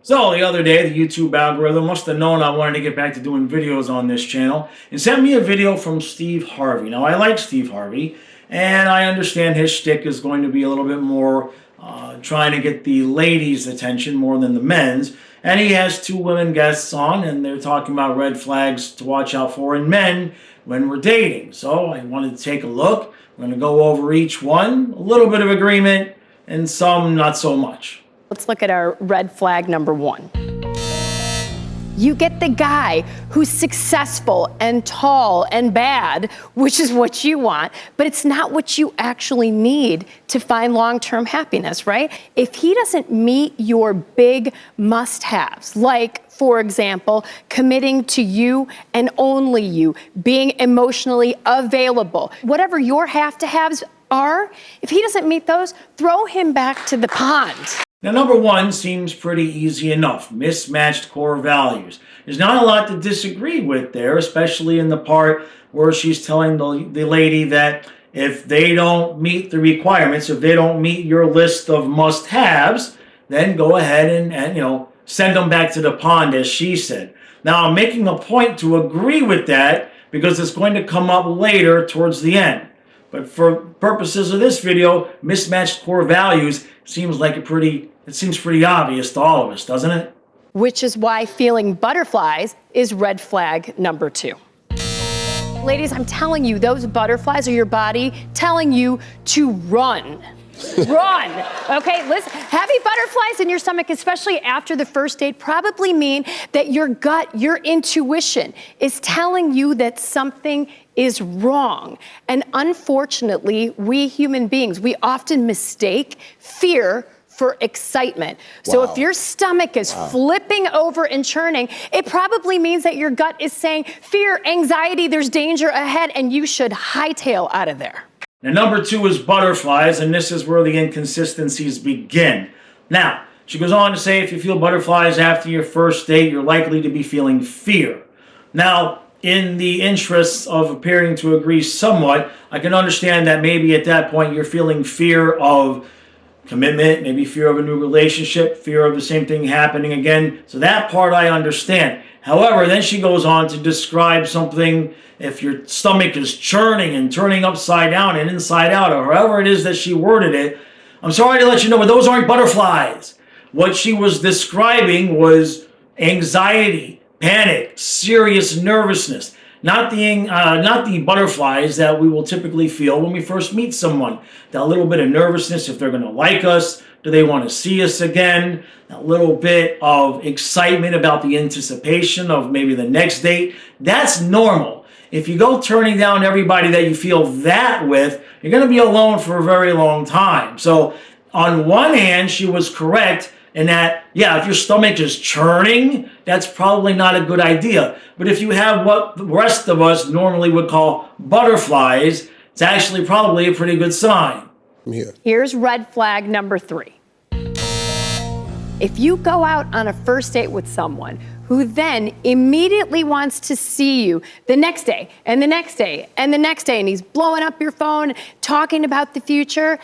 So the other day, the YouTube algorithm must have known I wanted to get back to doing videos on this channel and sent me a video from Steve Harvey. Now, I like Steve Harvey, and I understand his shtick is going to be a little bit more trying to get the ladies' attention more than the men's. And he has two women guests on, and they're talking about red flags to watch out for in men when we're dating. So I wanted to take a look. We're going to go over each one, a little bit of agreement, and some not so much. Let's look at our red flag number one. You get the guy who's successful and tall and bad, which is what you want, but it's not what you actually need to find long-term happiness, right? If he doesn't meet your big must-haves, like, for example, committing to you and only you, being emotionally available, whatever your have-to-haves are, if he doesn't meet those, throw him back to the pond. Now, number one seems pretty easy enough. Mismatched core values. There's not a lot to disagree with there, especially in the part where she's telling the lady that if they don't meet the requirements, if they don't meet your list of must-haves, then go ahead and send them back to the pond, as she said. Now, I'm making a point to agree with that because it's going to come up later towards the end. But for purposes of this video, mismatched core values seems pretty obvious to all of us, doesn't it? Which is why feeling butterflies is red flag number two. Ladies, I'm telling you, those butterflies are your body telling you to run. Run, okay? Listen, having butterflies in your stomach, especially after the first date, probably mean that your gut, your intuition is telling you that something is wrong. And unfortunately, we human beings, we often mistake fear for excitement. Wow. So if your stomach is flipping over and churning, it probably means that your gut is saying, fear, anxiety, there's danger ahead, and you should hightail out of there. Now, number two is butterflies, and this is where the inconsistencies begin. Now, she goes on to say if you feel butterflies after your first date, you're likely to be feeling fear. Now, in the interests of appearing to agree somewhat, I can understand that maybe at that point you're feeling fear of commitment, maybe fear of a new relationship, fear of the same thing happening again. So that part I understand. However, then she goes on to describe something, if your stomach is churning and turning upside down and inside out, or however it is that she worded it. I'm sorry to let you know, but those aren't butterflies. What she was describing was anxiety, panic, serious nervousness, not the butterflies that we will typically feel when we first meet someone. That little bit of nervousness, if they're going to like us, do they want to see us again? A little bit of excitement about the anticipation of maybe the next date. That's normal. If you go turning down everybody that you feel that with, you're going to be alone for a very long time. So on one hand, she was correct in that, yeah, if your stomach is churning, that's probably not a good idea. But if you have what the rest of us normally would call butterflies, it's actually probably a pretty good sign. Here's red flag number three. If you go out on a first date with someone who then immediately wants to see you the next day and the next day and the next day, and he's blowing up your phone, talking about the future,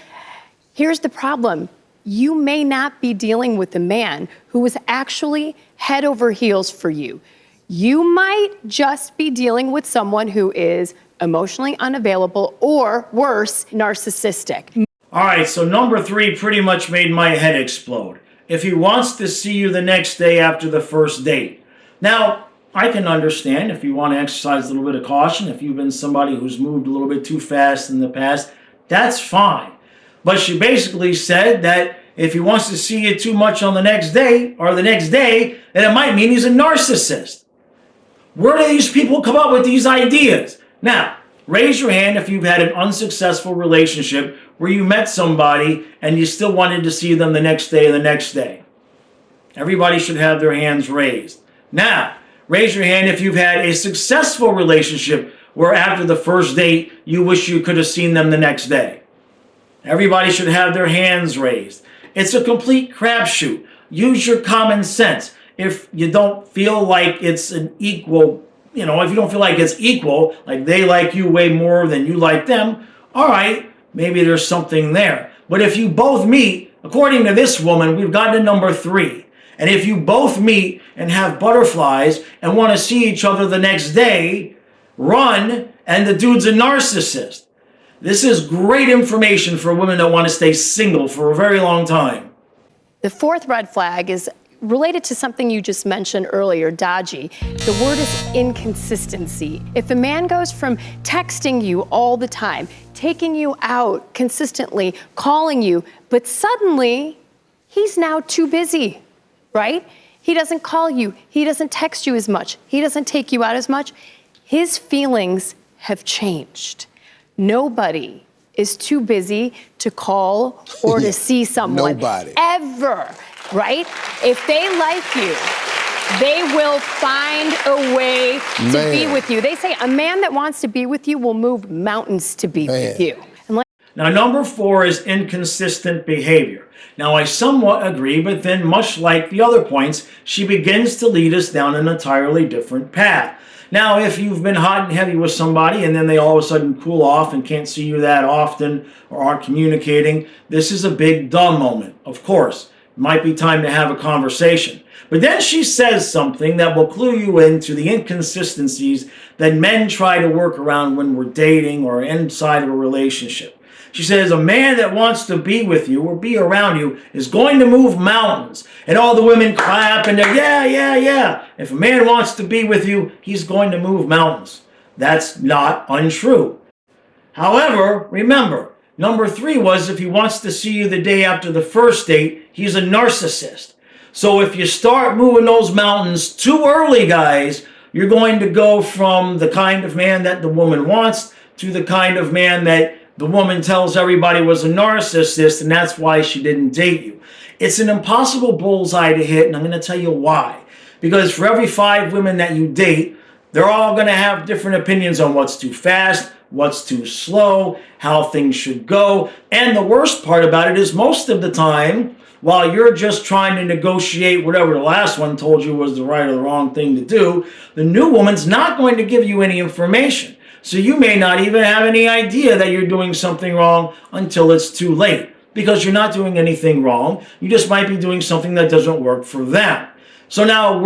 here's the problem. You may not be dealing with a man who is actually head over heels for you. You might just be dealing with someone who is emotionally unavailable or worse, narcissistic. All right, so number three pretty much made my head explode. If he wants to see you the next day after the first date. Now, I can understand if you want to exercise a little bit of caution, if you've been somebody who's moved a little bit too fast in the past, that's fine. But she basically said that if he wants to see you too much on the next day, then it might mean he's a narcissist. Where do these people come up with these ideas? Now, raise your hand if you've had an unsuccessful relationship where you met somebody and you still wanted to see them the next day and the next day. Everybody should have their hands raised. Now, raise your hand if you've had a successful relationship where after the first date, you wish you could have seen them the next day. Everybody should have their hands raised. It's a complete crapshoot. Use your common sense. If you don't feel like it's an equal, if you don't feel like it's equal, like they like you way more than you like them, all right, maybe there's something there. But if you both meet, according to this woman, we've gotten to number three. And if you both meet and have butterflies and want to see each other the next day, run, and the dude's a narcissist. This is great information for women that want to stay single for a very long time. The fourth red flag is related to something you just mentioned earlier, dodgy. The word is inconsistency. If a man goes from texting you all the time, taking you out consistently, calling you, but suddenly he's now too busy, right? He doesn't call you, he doesn't text you as much, he doesn't take you out as much. His feelings have changed. Nobody is too busy to call or to see someone. Nobody. Ever, right? If they like you, they will find a way to be with you. They say a man that wants to be with you will move mountains to be with you. Now, number 4 is inconsistent behavior. Now, I somewhat agree, but then much like the other points, she begins to lead us down an entirely different path. Now, if you've been hot and heavy with somebody and then they all of a sudden cool off and can't see you that often or aren't communicating, this is a big dumb moment, of course. It might be time to have a conversation. But then she says something that will clue you into the inconsistencies that men try to work around when we're dating or inside of a relationship. She says, a man that wants to be with you or be around you is going to move mountains. And all the women clap and they're, yeah, yeah, yeah. If a man wants to be with you, he's going to move mountains. That's not untrue. However, remember, number 3 was if he wants to see you the day after the first date, he's a narcissist. So if you start moving those mountains too early, guys, you're going to go from the kind of man that the woman wants to the kind of man that the woman tells everybody was a narcissist, and that's why she didn't date you. It's an impossible bullseye to hit, and I'm going to tell you why. Because for every 5 women that you date, they're all going to have different opinions on what's too fast, what's too slow, how things should go. And the worst part about it is most of the time, while you're just trying to negotiate whatever the last one told you was the right or the wrong thing to do, the new woman's not going to give you any information. So you may not even have any idea that you're doing something wrong until it's too late. Because you're not doing anything wrong. You just might be doing something that doesn't work for them. So now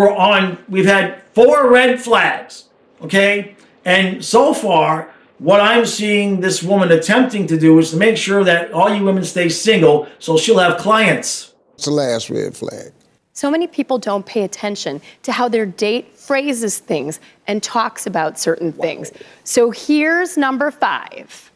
we've had 4 red flags, okay? And so far, what I'm seeing this woman attempting to do is to make sure that all you women stay single so she'll have clients. What's the last red flag? So many people don't pay attention to how their date phrases things and talks about certain things. So here's number 5.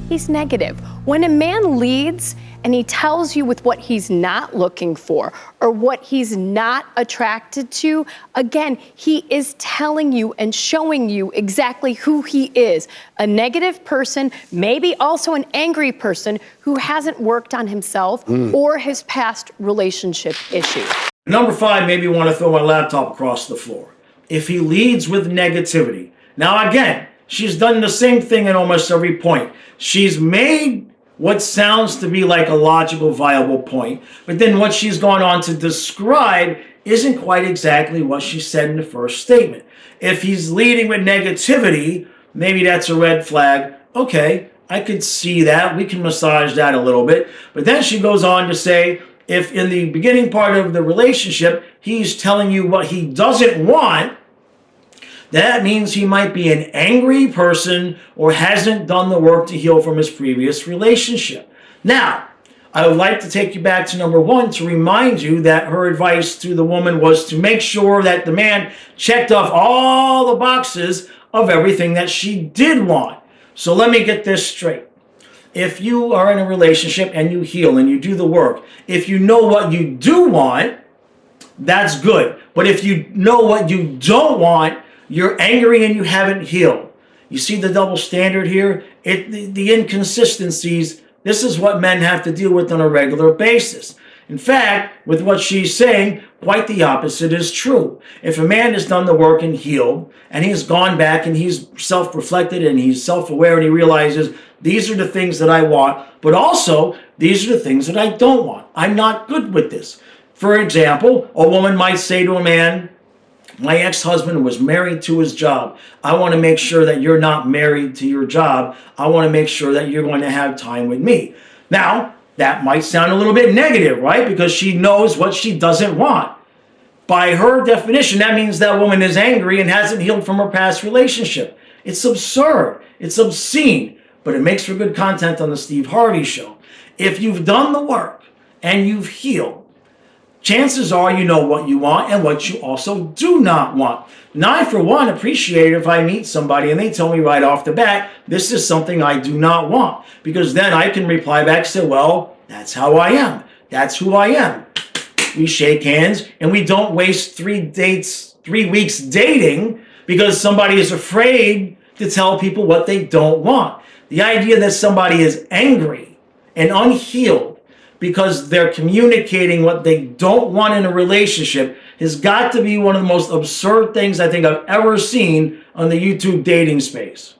He's negative. When a man leads and he tells you with what he's not looking for or what he's not attracted to, again, he is telling you and showing you exactly who he is. A negative person, maybe also an angry person who hasn't worked on himself or his past relationship issues. Number 5 made me want to throw my laptop across the floor. If he leads with negativity. Now again, she's done the same thing at almost every point. She's made what sounds to be like a logical, viable point, but then what she's gone on to describe isn't quite exactly what she said in the first statement. If he's leading with negativity, maybe that's a red flag. Okay, I could see that. We can massage that a little bit. But then she goes on to say, if in the beginning part of the relationship, he's telling you what he doesn't want, that means he might be an angry person or hasn't done the work to heal from his previous relationship. Now, I would like to take you back to number 1 to remind you that her advice to the woman was to make sure that the man checked off all the boxes of everything that she did want. So let me get this straight. If you are in a relationship and you heal and you do the work, if you know what you do want, that's good. But if you know what you don't want, you're angry and you haven't healed. You see the double standard here? The inconsistencies, this is what men have to deal with on a regular basis. In fact, with what she's saying, quite the opposite is true. If a man has done the work and healed, and he's gone back and he's self-reflected and he's self-aware and he realizes these are the things that I want, but also these are the things that I don't want. I'm not good with this. For example, a woman might say to a man, my ex-husband was married to his job. I want to make sure that you're not married to your job. I want to make sure that you're going to have time with me. Now, That might sound a little bit negative, right? Because she knows what she doesn't want. By her definition, that means that woman is angry and hasn't healed from her past relationship. It's absurd. It's obscene. But it makes for good content on the Steve Harvey Show. If you've done the work and you've healed, chances are you know what you want and what you also do not want. Now, I, for one, appreciate it if I meet somebody and they tell me right off the bat, this is something I do not want. Because then I can reply back and say, well, that's how I am. That's who I am. We shake hands and we don't waste 3 weeks dating because somebody is afraid to tell people what they don't want. The idea that somebody is angry and unhealed because they're communicating what they don't want in a relationship has got to be one of the most absurd things I think I've ever seen on the YouTube dating space.